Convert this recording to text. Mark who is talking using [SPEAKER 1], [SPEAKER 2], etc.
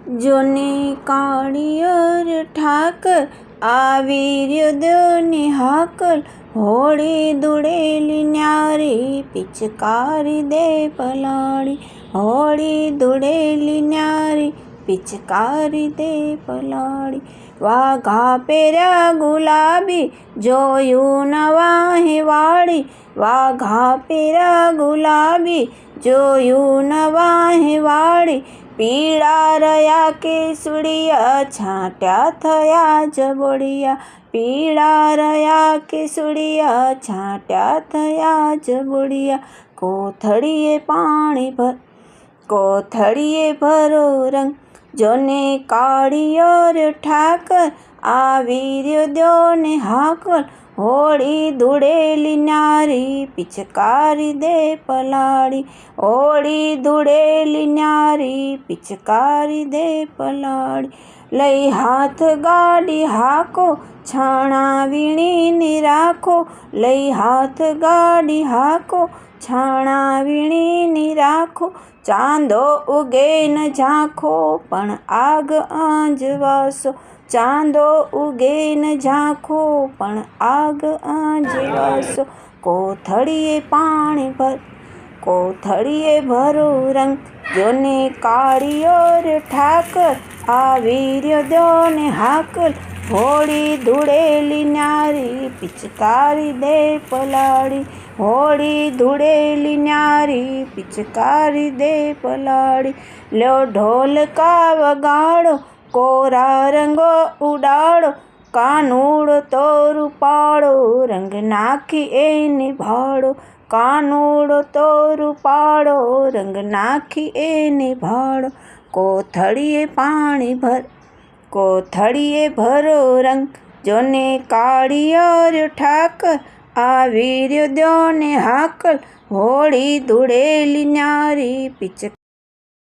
[SPEAKER 1] જોને કાળિયર ઠાકર આવી રહ્યો દોની હાકલ, હોળી ધૂળેલી ન્યારી પિચકારી દે પલાળી, હોળી ધૂળેલી ન્યારી પિચકારી દે પલાળી. વાઘા પહેર્યા ગુલાબી જોયું નવાહી વાળી, વાઘા પહેર્યા ગુલાબી જોયું નવાહી વાળી. પીળા રહ્યા કેસુડિયા છાંટ્યા થયા જબોડિયા, પીળા રહ્યા કેસુડિયા છાંટ્યા થયા જબોડિયા. કોથળીએ પાણી ભર, કોથળીએ ભરો રંગ, જોને કાળિયર ઠાકર આવી રહ્યો દોને હાકલ, હોળી ધૂળેલી ન્યારી પિચકારી દે પલાળી, હોળી ધૂળેલી ન્યારી પિચકારી દે પલાળી. લઈ હાથ ગાડી હાકો છાણા વીણીની રાખો, લઈ હાથ ગાડી હાકો છાણા વીણીની રાખો. ચાંદો ઉગે ન ઝાંખો પણ આગ આંજવાસો, ચાંદો ઉગે ન ઝાંખો પણ આગ આંજવાસો. કોથળીએ પાણી ભર, કોથળીએ ભરો રંગ, જોને કાળિયર ઠાકર આવી રહ્યો દોને હાકલ, હોળી ધૂળેલી ન્યારી પિચકારી દે પલાળી, હોળી ધૂળેલી ન્યારી પિચકારી દે પલાળી. લ્યો ઢોલકા વગાડો કોરા રંગો ઉડાડો, કાનુડો તો રૂપાળો રંગ નાખી એને ભાડો, કાનુડો તો રૂપાળો રંગ નાખી એને ભાડો. કોથળીએ પાણી ભર, કોથળીએ ભરો રંગ, જોને કાળિયર ઠાકર આવી રહ્યો દોને હાકલ, હોળી ધૂળેલી ન્યારી પિચકારી